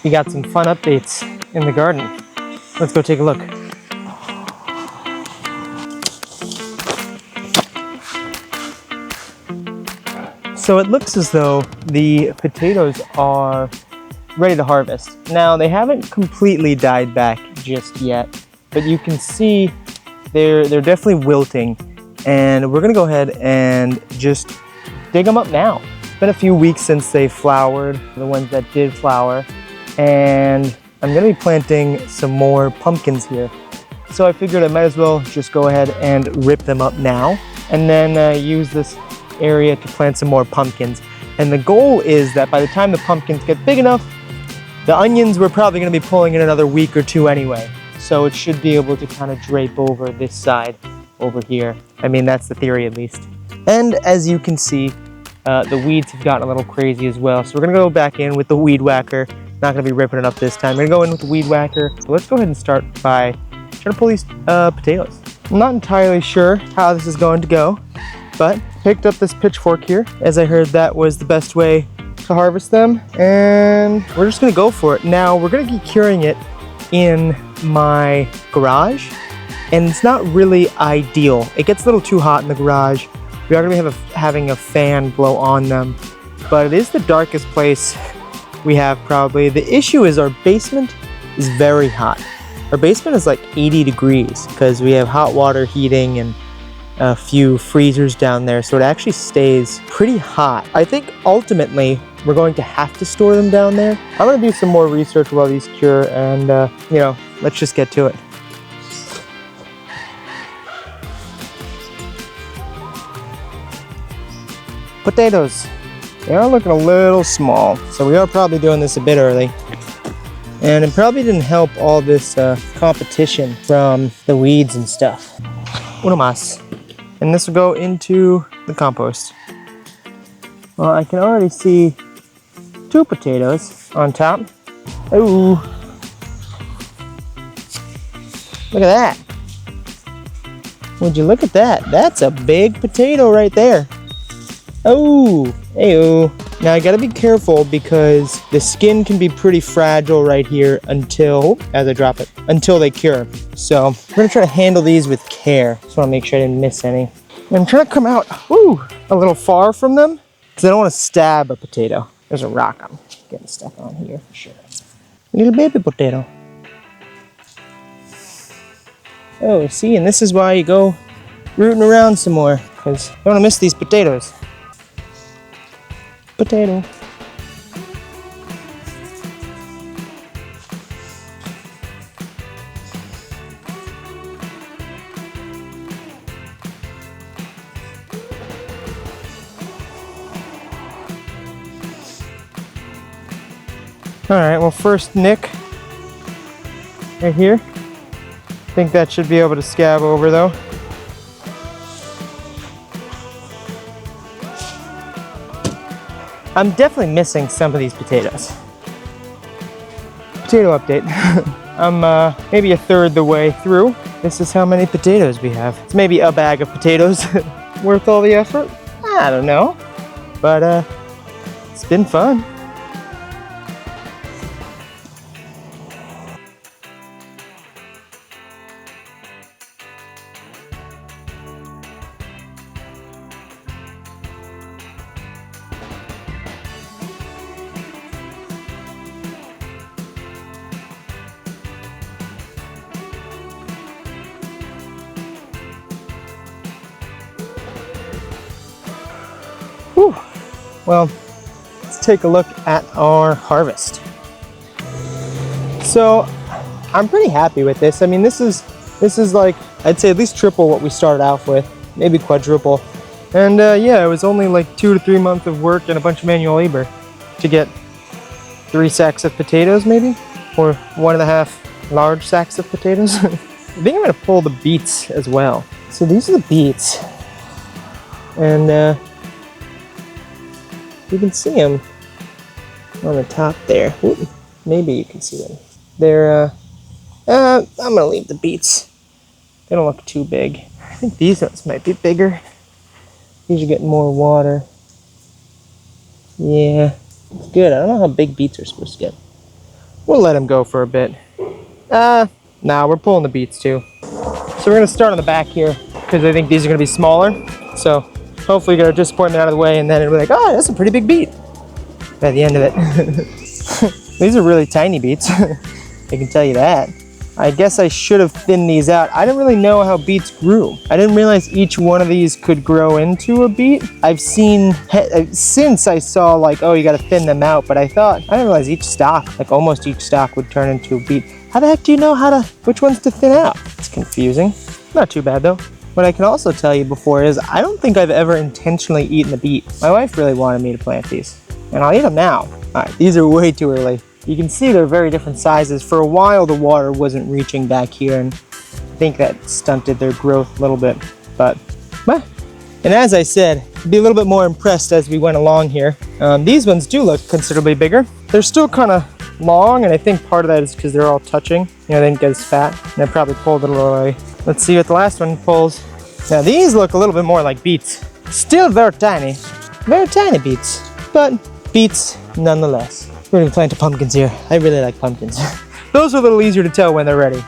we got some fun updates in the garden. Let's go take a look. So it looks as though the potatoes are ready to harvest. Now they haven't completely died back just yet, but you can see they're definitely wilting, and we're gonna go ahead and just dig them up now. It's been a few weeks since they flowered, the ones that did flower, and I'm gonna be planting some more pumpkins here. So I figured I might as well just go ahead and rip them up now, and then use this area to plant some more pumpkins. And the goal is that by the time the pumpkins get big enough, the onions we're probably going to be pulling in another week or two anyway. So it should be able to kind of drape over this side over here. I mean, that's the theory at least. And as you can see, the weeds have gotten a little crazy as well. So we're going to go back in with the weed whacker. Not going to be ripping it up this time. We're going to go in with the weed whacker. So let's go ahead and start by trying to pull these potatoes. I'm not entirely sure how this is going to go, but picked up this pitchfork here, as I heard that was the best way to harvest them, and we're just gonna go for it. Now we're gonna be curing it in my garage, and it's not really ideal. It gets a little too hot in the garage. We are gonna be having a fan blow on them, but it is the darkest place we have probably. The issue is our basement is very hot. Our basement is like 80 degrees because we have hot water heating and a few freezers down there, so it actually stays pretty hot. I think ultimately we're going to have to store them down there. I'm gonna do some more research while these cure, and you know, let's just get to it. Potatoes. They are looking a little small, so we are probably doing this a bit early. And it probably didn't help all this competition from the weeds and stuff. Uno más. And this will go into the compost. Well, I can already see 2 potatoes on top. Oh, look at that. Would you look at that? That's a big potato right there. Oh, hey-oh. Now I gotta be careful because the skin can be pretty fragile right here until, as I drop it, until they cure. So we're gonna try to handle these with care. Just wanna make sure I didn't miss any. And I'm trying to come out, a little far from them because I don't wanna stab a potato. There's a rock I'm getting stuck on here for sure. Little baby potato. Oh, see, and this is why you go rooting around some more, because I don't wanna miss these potatoes. Potato. All right, well, first nick right here. I think that should be able to scab over though. I'm definitely missing some of these potatoes. Potato update. I'm maybe a third the way through. This is how many potatoes we have. It's maybe a bag of potatoes worth all the effort. I don't know, but it's been fun. Whew. Well, let's take a look at our harvest. So I'm pretty happy with this. I mean, this is like, I'd say at least triple what we started out with, maybe quadruple. And yeah, it was only like 2 to 3 months of work and a bunch of manual labor to get 3 sacks of potatoes maybe, or 1.5 large sacks of potatoes. I think I'm gonna pull the beets as well. So these are the beets, and you can see them on the top there. Ooh, maybe you can see them. They're, I'm gonna leave the beets. They don't look too big. I think these ones might be bigger. These are getting more water. Yeah, it's good. I don't know how big beets are supposed to get. we'll let them go for a bit. Nah, we're pulling the beets too. So we're gonna start on the back here because I think these are gonna be smaller. So hopefully get our disappointment out of the way, and then it'll be like, oh, that's a pretty big beet by the end of it. These are really tiny beets. I can tell you that. I guess I should have thinned these out. I didn't really know how beets grew. I didn't realize each one of these could grow into a beet. I've seen, since I saw like, oh, you gotta thin them out, but I didn't realize each stalk, like almost each stalk would turn into a beet. How the heck do you know which ones to thin out? It's confusing. Not too bad though. What I can also tell you before is I don't think I've ever intentionally eaten a beet. My wife really wanted me to plant these, and I'll eat them now. All right, these are way too early. You can see they're very different sizes. For a while, the water wasn't reaching back here, and I think that stunted their growth a little bit. But, and as I said, be a little bit more impressed as we went along here. These ones do look considerably bigger. They're still kind of long, and I think part of that is because they're all touching. You know, they didn't get as fat, and I probably pulled it a little early. Let's see what the last one pulls. Now, these look a little bit more like beets. Still very tiny beets, but beets nonetheless. We're gonna plant the pumpkins here. I really like pumpkins. Those are a little easier to tell when they're ready.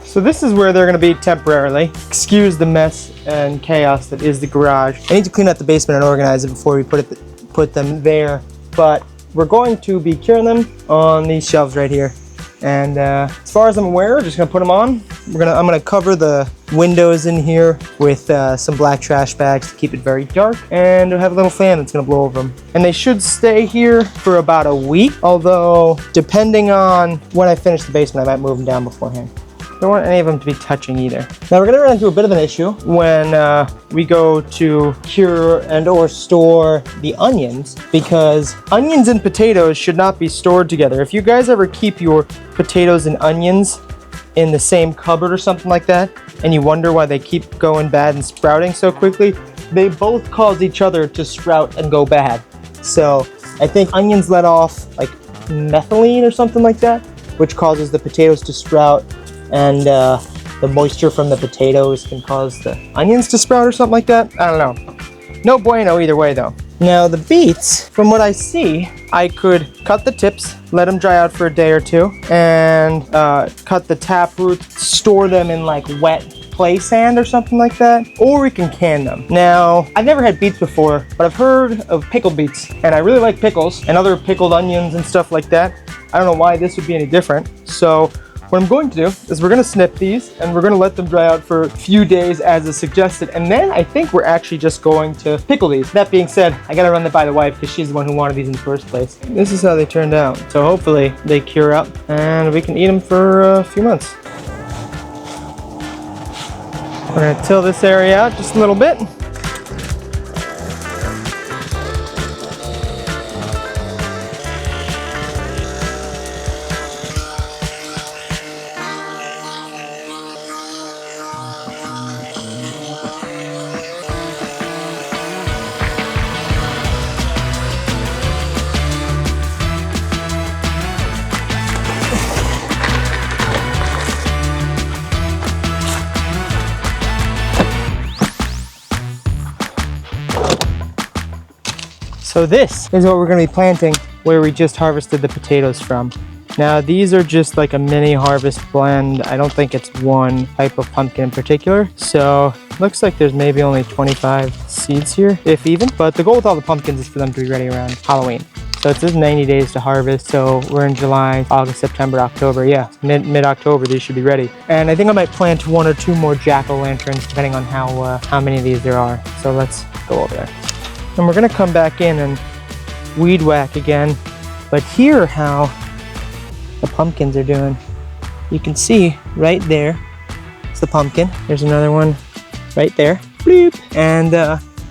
So this is where they're gonna be temporarily. Excuse the mess and chaos that is the garage. I need to clean out the basement and organize it before we put them there. But we're going to be curing them on these shelves right here. And as far as I'm aware, we're just gonna put them on. I'm gonna cover the windows in here with some black trash bags to keep it very dark, and we'll have a little fan that's gonna blow over them. And they should stay here for about a week, although depending on when I finish the basement, I might move them down beforehand. Don't want any of them to be touching either. Now we're gonna run into a bit of an issue when we go to cure and or store the onions, because onions and potatoes should not be stored together. If you guys ever keep your potatoes and onions in the same cupboard or something like that, and you wonder why they keep going bad and sprouting so quickly, they both cause each other to sprout and go bad. So I think onions let off like methylene or something like that, which causes the potatoes to sprout, and the moisture from the potatoes can cause the onions to sprout or something like that. I don't know. No bueno either way though. Now the beets, from what I see, I could cut the tips, let them dry out for a day or two, and cut the tap roots, store them in like wet play sand or something like that, or we can can them. Now, I've never had beets before, but I've heard of pickled beets, and I really like pickles and other pickled onions and stuff like that. I don't know why this would be any different. So what I'm going to do is we're going to snip these and we're going to let them dry out for a few days as is suggested, and then I think we're actually just going to pickle these. That being said, I got to run them by the wife because she's the one who wanted these in the first place. This is how they turned out. So hopefully they cure up and we can eat them for a few months. We're going to till this area out just a little bit. So this is what we're going to be planting where we just harvested the potatoes from. Now these are just like a mini harvest blend. I don't think it's one type of pumpkin in particular. So looks like there's maybe only 25 seeds here, if even. But the goal with all the pumpkins is for them to be ready around Halloween. So it says 90 days to harvest. So we're in July, August, September, October. Yeah, mid-October these should be ready. And I think I might plant 1 or 2 more jack-o'-lanterns depending on how many of these there are. So let's go over there. And we're gonna come back in and weed whack again, but hear how the pumpkins are doing. You can see right there, it's the pumpkin. There's another one right there. Bloop. And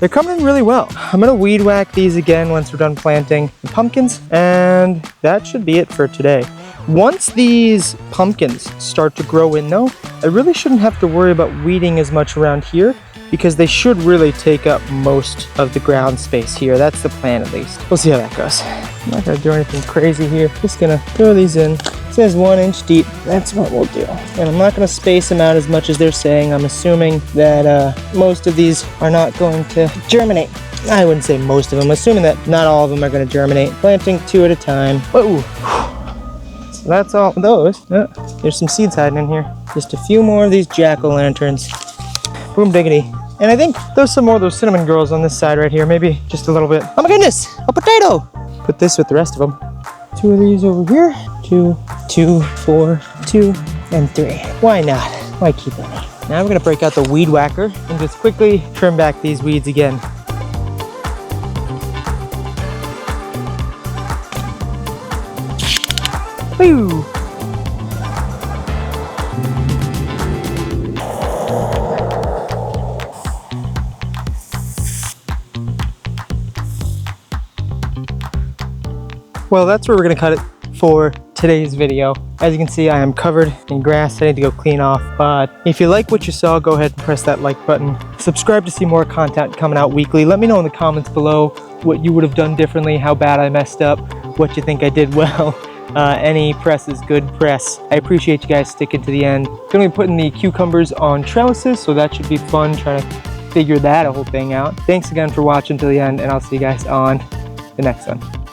they're coming in really well. I'm gonna weed whack these again once we're done planting the pumpkins, and that should be it for today. Once these pumpkins start to grow in though, I really shouldn't have to worry about weeding as much around here, because they should really take up most of the ground space here. That's the plan at least. We'll see how that goes. I'm not gonna do anything crazy here. Just gonna throw these in says 1 inch deep. That's what we'll do. And I'm not going to space them out as much as they're saying. I'm assuming that most of these are not going to germinate. I wouldn't say most of them, assuming that not all of them are going to germinate. Planting 2 at a time. Whoa! So that's all those. There's some seeds hiding in here. Just a few more of these jack-o'-lanterns. Boom diggity. And I think there's some more of those cinnamon girls on this side right here. Maybe just a little bit. Oh my goodness! A potato! Put this with the rest of them. 2 of these over here. 2, 2, 4, 2, and 3. Why not? Why keep it? Now we're gonna break out the weed whacker and just quickly trim back these weeds again. Woo! Well, that's where we're gonna cut it for today's video. As you can see, I am covered in grass. I need to go clean off, but if you like what you saw, go ahead and press that like button. Subscribe to see more content coming out weekly. Let me know in the comments below what you would have done differently, how bad I messed up, what you think I did well. Any press is good press. I appreciate you guys sticking to the end. Gonna be putting the cucumbers on trellises, so that should be fun, trying to figure that whole thing out. Thanks again for watching till the end, and I'll see you guys on the next one.